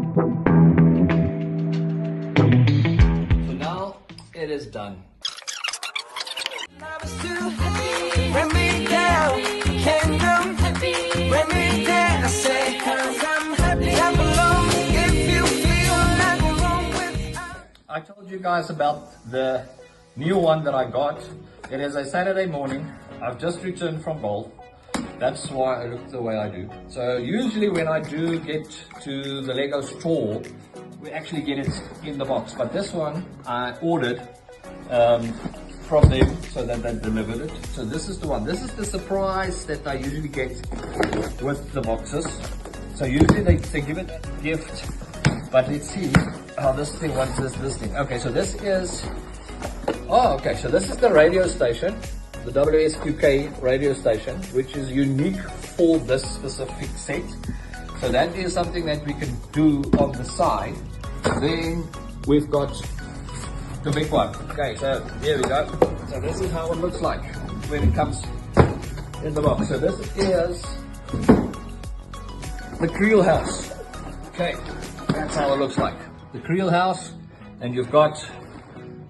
So now it is done. I told you guys about the new one that I got. It is a Saturday morning. I've just returned from golf. That's why I look the way I do. So usually when I do get to the Lego store, we actually get it in the box. But this one I ordered from them, so that they delivered it. So this is the one. This is the surprise that I usually get with the boxes. So usually they give it a gift. But let's see how this thing, what's this thing. Okay, so this is, okay, so this is the radio station, the WSQK radio station, which is unique for this specific set. So that is something that we can do on the side. Then we've got the big one. Okay, so here we go. So this is how it looks like when it comes in the box. So this is the Creel House. Okay. That's how it looks like. The Creel House, and you've got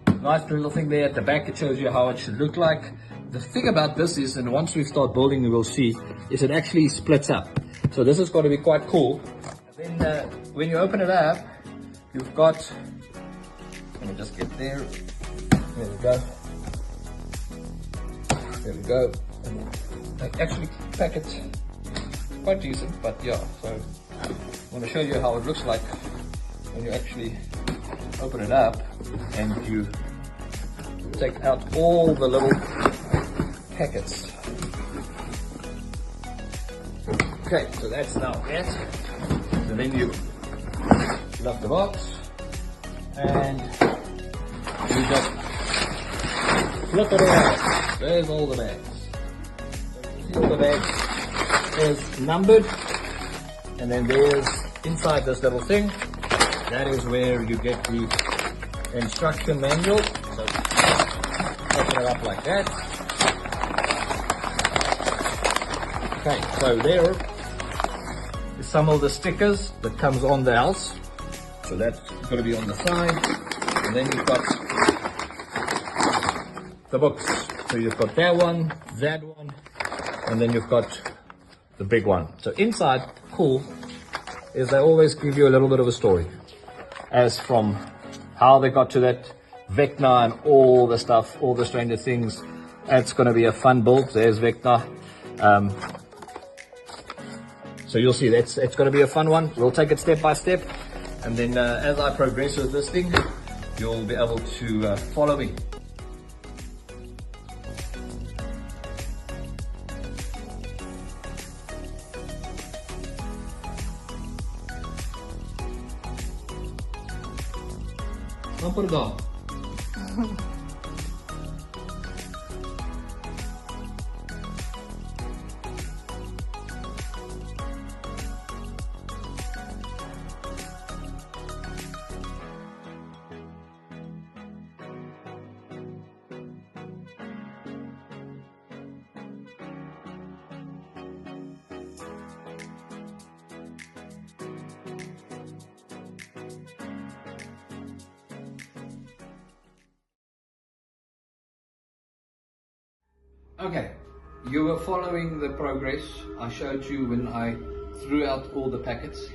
a nice little thing there at the back. It shows you how it should look like. The thing about this is, and once we start building, we'll see, is it actually splits up. So this is going to be quite cool. And then when you open it up, you've got, let me just get there. There we go. There we go. And they actually pack it quite decent, but yeah, so I want to show you how it looks like when you actually open it up and you take out all the little packets. Okay, so that's now it. So then you lock the box and you just flip it around. There's all the bags. See, all the bags is numbered. And then there's inside this little thing, that is where you get the instruction manual. So open it up like that. Okay, so there is some of the stickers that comes on the house. So that's going to be on the side. And then you've got the books. So you've got that one, and then you've got the big one. So inside, cool, is they always give you a little bit of a story as from how they got to that Vecna and all the stuff, all the Stranger Things. It's going to be a fun build. There's Vecna. So you'll see it's going to be a fun one. We'll take it step by step, and then as I progress with this thing, you'll be able to follow me. Vamos por igual. Okay, you were following the progress I showed you when I threw out all the packets.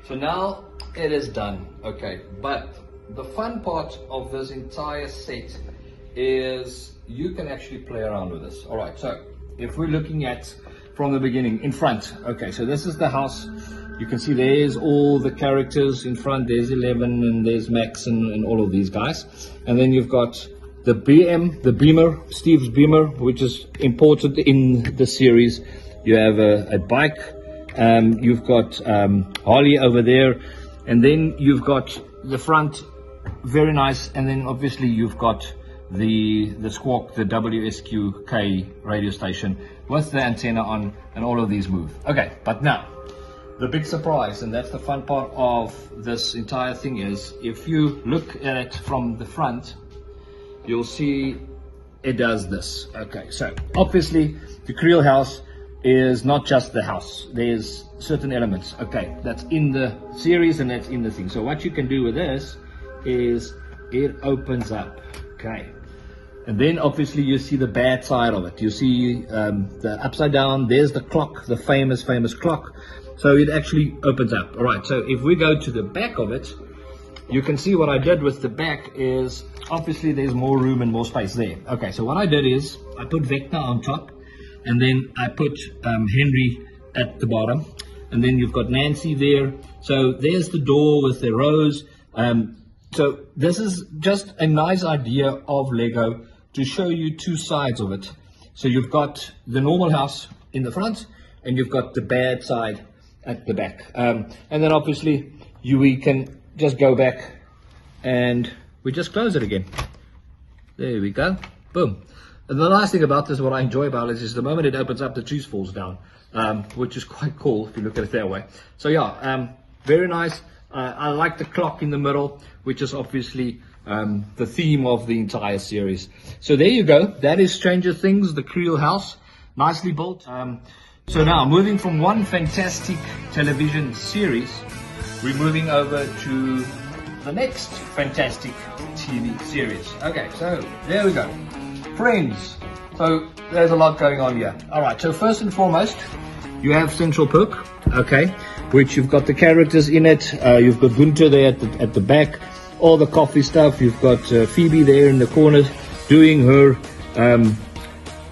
So now it is done. Okay, but the fun part of this entire set is you can actually play around with this. All right, so if we're looking at from the beginning in front, okay, so this is the house. You can see there's all the characters in front. There's 11 and there's Max and all of these guys. And then you've got the Beamer, Steve's Beamer, which is imported in the series. You have a bike, you've got Harley over there, and then you've got the front, very nice, and then obviously you've got the Squawk, the WSQK radio station with the antenna on, and all of these move. Okay, but now the big surprise, and that's the fun part of this entire thing, is if you look at it from the front, you'll see it does this. Okay, so obviously the Creel House is not just the house. There's certain elements, okay, that's in the series and that's in the thing. So what you can do with this is it opens up, okay, and then obviously you see the bad side of it. You see the upside down, there's the clock, the famous clock. So it actually opens up. All right, so if we go to the back of it, you can see what I did with the back is obviously there's more room and more space there. Okay, so what I did is I put Vecna on top, and then I put Henry at the bottom, and then you've got Nancy there. So there's the door with the rose. So this is just a nice idea of Lego to show you two sides of it. So you've got the normal house in the front, and you've got the bad side at the back. And then obviously we can just go back and we just close it again. There we go, boom. And the nice thing about this, what I enjoy about it, is the moment it opens up, the juice falls down, which is quite cool if you look at it that way. So yeah, very nice. I like the clock in the middle, which is obviously the theme of the entire series. So there you go. That is Stranger Things, the Creel House, nicely built. So now, moving from one fantastic television series, we're moving over to the next fantastic TV series. Okay, so there we go. Friends. So there's a lot going on here. All right, so first and foremost, you have Central Perk, okay, which you've got the characters in it. You've got Gunther there at the back, all the coffee stuff. You've got Phoebe there in the corner doing her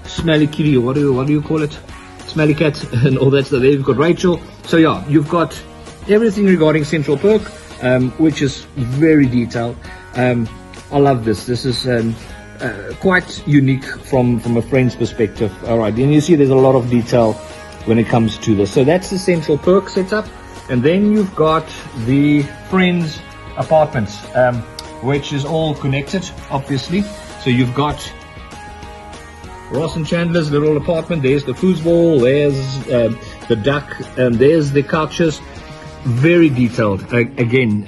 smelly kitty, or what do you call it? Smelly cat and all that stuff there. You've got Rachel. So yeah, you've got everything regarding Central Perk, which is very detailed. I love this. This is quite unique from a Friends perspective. All right, and you see there's a lot of detail when it comes to this. So that's the Central Perk setup, and then you've got the Friends apartments, which is all connected, obviously. So you've got Ross and Chandler's little apartment. There's the foosball, there's the duck, and there's the couches. Very detailed. Again,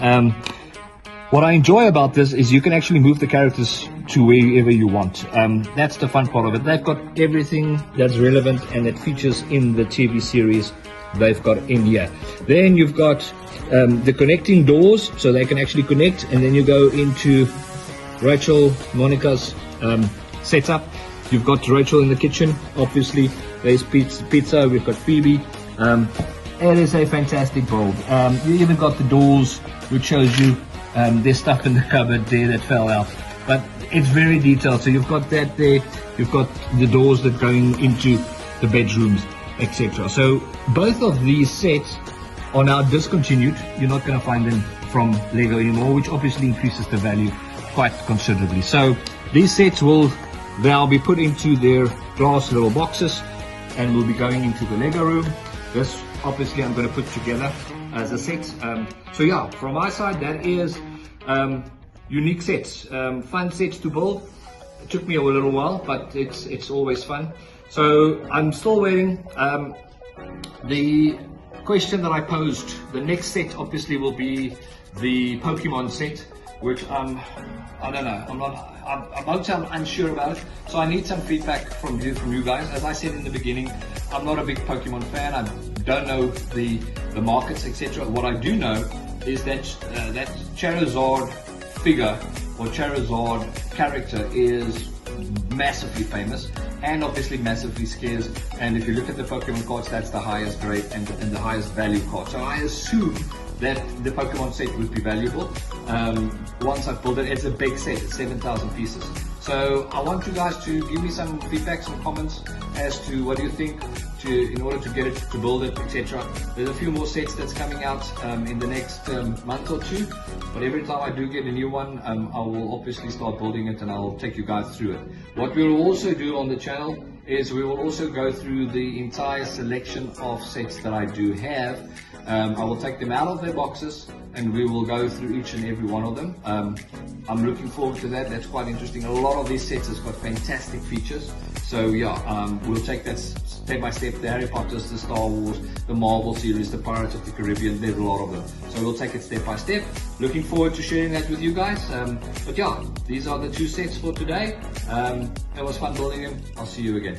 what I enjoy about this is you can actually move the characters to wherever you want. That's the fun part of it. They've got everything that's relevant and that features in the TV series they've got in here. Then you've got the connecting doors, so they can actually connect, and then you go into Rachel, Monica's setup. You've got Rachel in the kitchen, obviously. There's pizza. We've got Phoebe. It is a fantastic build. You even got the doors, which shows you there's stuff in the cupboard there that fell out. But it's very detailed. So you've got that there. You've got the doors that going into the bedrooms, etc. So both of these sets are now discontinued. You're not going to find them from Lego anymore, which obviously increases the value quite considerably. So these sets will now be put into their glass little boxes and will be going into the Lego room. This obviously I'm going to put together as a set. So yeah, from my side, that is unique sets, fun sets to build. It took me a little while, but it's always fun. So I'm still waiting. The question that I posed, the next set obviously will be the Pokemon set, which I don't know, I'm unsure about it. So I need some feedback from you guys. As I said in the beginning, I'm not a big Pokemon fan. I don't know the markets, etc. What I do know is that that Charizard figure or Charizard character is massively famous and obviously massively scarce. And if you look at the Pokemon cards, that's the highest grade and the highest value card. So I assume that the Pokemon set would be valuable. Once I've built it, it's a big set, it's 7,000 pieces. So I want you guys to give me some feedback, some comments as to what do you think in order to get it, to build it, etc. There's a few more sets that's coming out in the next month or two, but every time I do get a new one, I will obviously start building it and I'll take you guys through it. What we will also do on the channel is we will also go through the entire selection of sets that I do have. I will take them out of their boxes and we will go through each and every one of them. I'm looking forward to that. That's quite interesting. A lot of these sets has got fantastic features. So yeah, we'll take that step by step. The Harry Potters, the Star Wars, the Marvel series, the Pirates of the Caribbean, there's a lot of them. So we'll take it step by step. Looking forward to sharing that with you guys. But yeah, these are the two sets for today. It was fun building them. I'll see you again.